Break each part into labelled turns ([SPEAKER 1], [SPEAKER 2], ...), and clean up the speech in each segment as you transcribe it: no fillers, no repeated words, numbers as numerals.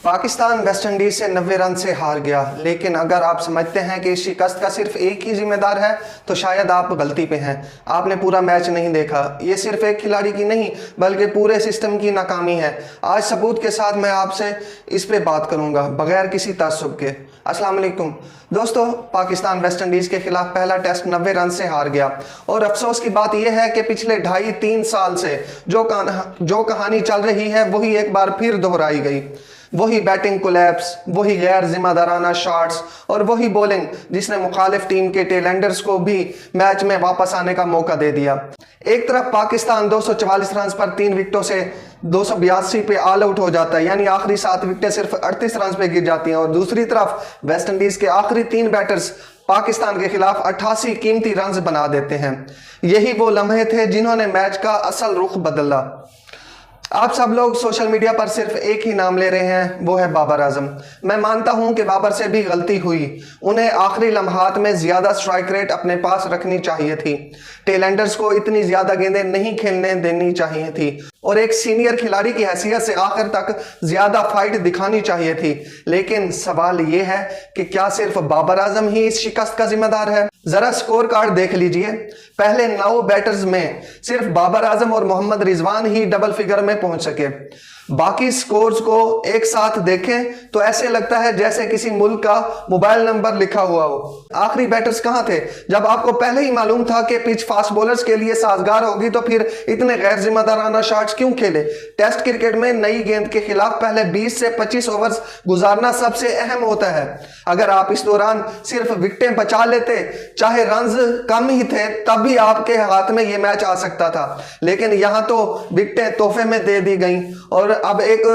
[SPEAKER 1] Pakistan West Indies से 90 run से हार गया, लेकिन अगर आप समझते हैं कि इस शिकस्त का सिर्फ एक ही जिम्मेदार है तो शायद आप गलती पे हैं। आपने पूरा मैच नहीं देखा। ये सिर्फ एक खिलाड़ी की नहीं बल्कि पूरे सिस्टम की नाकामी है। आज सबूत के साथ मैं आपसे इस पे बात करूंगा बगैर किसी ताज्जुब के। अस्सलाम वालेकुम दोस्तों, पाकिस्तान वेस्ट इंडीज के खिलाफ पहला टेस्ट 90 रन से हार गया और अफसोस की बात यह है कि पिछले 2.5-3 साल से जो कहानी चल रही है वही एक बार फिर दोहराई गई। वही बैटिंग कोलैप्स, वही गैर जिम्मेदाराना शॉट्स और वही बॉलिंग जिसने मुखालिफ टीम के टेलेंडर्स को भी मैच में वापस आने का मौका दे दिया। एक तरफ पाकिस्तान 244 रन पर 3 विकेटों से 282 पे ऑल आउट हो जाता है, यानी आखिरी 7 विकेटें सिर्फ 38 रन पे गिर जाती हैं, और दूसरी तरफ वेस्ट इंडीज के आखिरी 3 बैटर्स पाकिस्तान के खिलाफ 88 कीमती रन बना देते हैं। यही वो लम्हे थे जिन्होंने मैच का असल रुख बदला। आप सब लोग सोशल मीडिया पर सिर्फ एक ही नाम ले रहे हैं, वो है बाबर आजम। मैं मानता हूं कि बाबर से भी गलती हुई। उन्हें आखिरी लम्हात में ज्यादा स्ट्राइक रेट अपने पास रखनी चाहिए थी। टेलेंडर्स को इतनी ज्यादा गेंदें नहीं खेलने देनी चाहिए थी और एक सीनियर खिलाड़ी की हैसियत से आखिर तक ज्यादा फाइट दिखानी चाहिए थी। लेकिन सवाल यह है कि क्या सिर्फ बाबर आजम ही इस शिकस्त का जिम्मेदार है? जरा स्कोर कार्ड देख लीजिए। पहले 9 बैटर्स में सिर्फ बाबर आजम और मोहम्मद रिजवान ही डबल फिगर में पहुंच सके। बाकी स्कोर्स को एक साथ देखें तो ऐसे लगता है जैसे किसी मुल्क का मोबाइल नंबर लिखा हुआ हो। आखिरी बैटर्स कहां थे? जब आपको पहले ही मालूम था कि पिच फास्ट बॉलर्स के लिए साजगार होगी तो फिर इतने गैर जिम्मेदाराना शॉट्स क्यों खेले? टेस्ट क्रिकेट में नई गेंद के खिलाफ पहले 20 से 25 ओवर्स गुजारना सबसे अहम होता है। अगर आप इस दौरान सिर्फ विकेटें बचा लेते, चाहे रन्स कम ही थे, तब भी आपके हाथ में यह मैच आ सकता था। लेकिन यहां तो विकेटें तोहफे में दे दी गई। और अब एक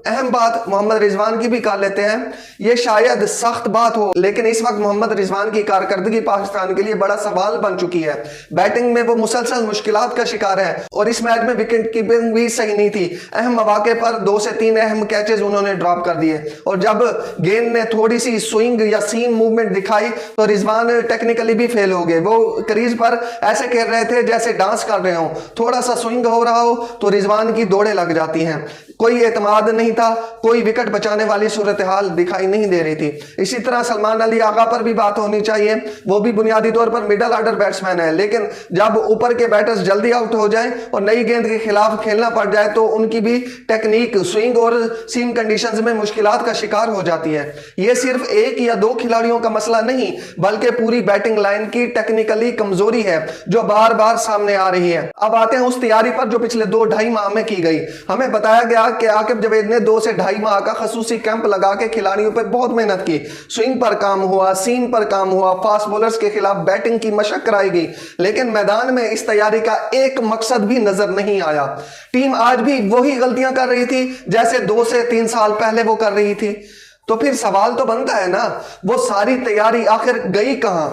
[SPEAKER 1] अहम बात मोहम्मद रिजवान की भी कर लेते हैं। ये शायद सख्त बात हो, लेकिन इस वक्त मोहम्मद रिजवान की कारकर्दगी पाकिस्तान के लिए बड़ा सवाल बन चुकी है। बैटिंग में वो मुसलसल मुश्किलात का शिकार है और इस मैच में विकेट कीपिंग भी सही नहीं थी। अहम मौके पर 2 से 3 अहम कैचेज उन्होंने ड्रॉप कर दिए और जब गेंद ने थोड़ी सी स्विंग या सीम मूवमेंट दिखाई तो रिजवान टेक्निकली भी फेल हो गए। वो क्रीज पर ऐसे खेल रहे थे जैसे डांस कर रहे हो। थोड़ा सा स्विंग हो रहा हो तो रिजवान की दौड़े लग जाती हैं। कोई एतमाद नहीं था, कोई विकेट बचाने वाली सूरत हाल दिखाई नहीं दे रही थी। इसी तरह सलमान अली आगा पर भी बात होनी चाहिए। वो भी बुनियादी तौर पर मिडल ऑर्डर बैट्समैन है, लेकिन जब ऊपर के बैटर्स जल्दी आउट हो जाएं और नई गेंद के खिलाफ खेलना पड़ जाए तो उनकी भी टेक्निक, स्विंग और सीम कंडीशंस में मुश्किलात का शिकार हो जाती है। यह सिर्फ 1 या 2 खिलाड़ियों का मसला नहीं बल्कि पूरी बैटिंग लाइन की टेक्निकली कमजोरी है जो बार बार सामने आ रही है। अब आते हैं उस तैयारी पर जो पिछले 2-2.5 माह में की गई। हमें बताया गया कि आकिब जवेद ने 2 से 2.5 माह का खसूसी कैंप लगा के खिलाड़ियों पर बहुत मेहनत की। स्विंग पर काम हुआ, सीम पर काम हुआ, फास्ट बॉलर्स के खिलाफ बैटिंग की मशक कराई गई, लेकिन मैदान में इस तैयारी का एक मकसद भी नजर नहीं आया। टीम आज भी वही गलतियां कर रही थी जैसे 2 से 3 साल पहले वो कर रही थी। तो फिर सवाल तो बनता है ना, वो सारी तैयारी आखिर गई कहां?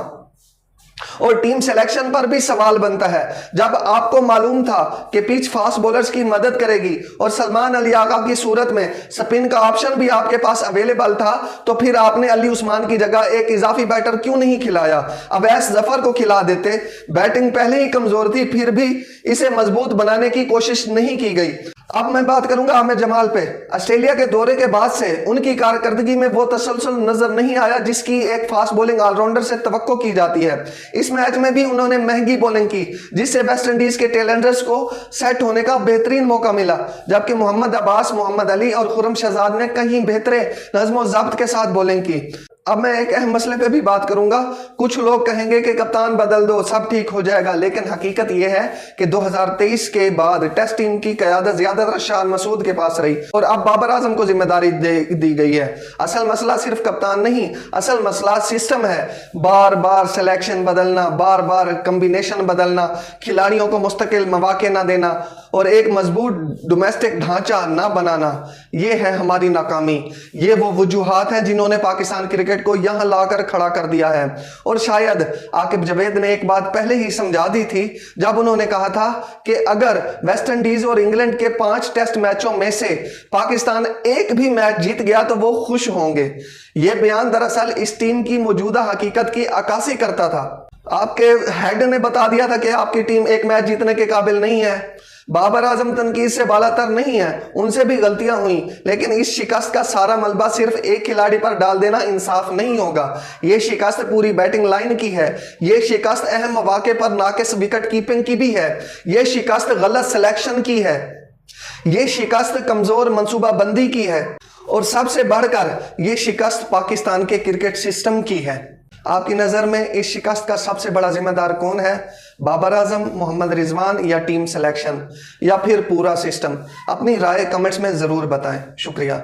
[SPEAKER 1] और टीम सिलेक्शन पर भी सवाल बनता है। जब आपको मालूम था कि पिच फास्ट बॉलर्स की मदद करेगी और सलमान अली आगा की सूरत में स्पिन का ऑप्शन भी आपके पास अवेलेबल था, तो फिर आपने अली उस्मान की जगह एक इजाफी बैटर क्यों नहीं खिलाया? अवैस जफर को खिला देते। बैटिंग पहले ही कमजोर थी, फिर भी इसे मजबूत बनाने की कोशिश नहीं की गई। अब मैं बात करूंगा आमिर जमाल पे। ऑस्ट्रेलिया के दौरे के बाद से उनकी कारकर्दगी में वो तसलसल नजर नहीं आया जिसकी एक फास्ट बॉलिंग ऑलराउंडर से तवक्को की जाती है। इस मैच में भी उन्होंने महंगी बॉलिंग की जिससे वेस्ट इंडीज के टेलेंडर्स को सेट होने का बेहतरीन मौका मिला, जबकि मोहम्मद अब्बास, मोहम्मद अली और खुर्रम शहजाद ने कहीं बेहतरे नज़्म व ज़ब्त के साथ बॉलिंग की। अब मैं एक अहम मसले पे भी बात करूंगा। कुछ लोग कहेंगे कि कप्तान बदल दो सब ठीक हो जाएगा, लेकिन हकीकत यह है कि 2023 के बाद टेस्ट टीम की क़यादत ज्यादातर शाह मसूद के पास रही और अब बाबर आजम को जिम्मेदारी दी गई है। असल मसला सिर्फ कप्तान नहीं, असल मसला सिस्टम है। बार बार सिलेक्शन बदलना, बार बार कम्बिनेशन बदलना, खिलाड़ियों को मुस्तकिल मौके ना देना और एक मजबूत डोमेस्टिक ढांचा ना बनाना, यह है हमारी नाकामी। ये वो वजूहात हैं जिन्होंने पाकिस्तान क्रिकेट को यहां लाकर खड़ा कर दिया है। और शायद आकिब जवेद ने एक बात पहले ही समझा दी थी जब उन्होंने कहा था कि अगर वेस्ट इंडीज और इंग्लैंड के 5 टेस्ट मैचों में से पाकिस्तान एक भी मैच जीत गया तो वो खुश होंगे। यह बयान दरअसल इस टीम की मौजूदा हकीकत की अक्कासी करता था। आपके हेड ने बता दिया था कि आपकी टीम एक मैच जीतने के काबिल नहीं है। बाबर आजम तनकीद से बालातर नहीं है, उनसे भी गलतियां हुई, लेकिन इस शिकस्त का सारा मलबा सिर्फ एक खिलाड़ी पर डाल देना इंसाफ नहीं होगा। यह शिकस्त पूरी बैटिंग लाइन की है, यह शिकस्त अहम मौके पर नाकिस विकेट कीपिंग की भी है, यह शिकस्त गलत सिलेक्शन की है, यह शिकस्त कमजोर मंसूबाबंदी की है, और सबसे बढ़कर यह शिकस्त पाकिस्तान के क्रिकेट सिस्टम की है। आपकी नज़र में इस शिकस्त का सबसे बड़ा जिम्मेदार कौन है? बाबर आजम, मोहम्मद रिजवान या टीम सिलेक्शन या फिर पूरा सिस्टम? अपनी राय कमेंट्स में ज़रूर बताएं। शुक्रिया।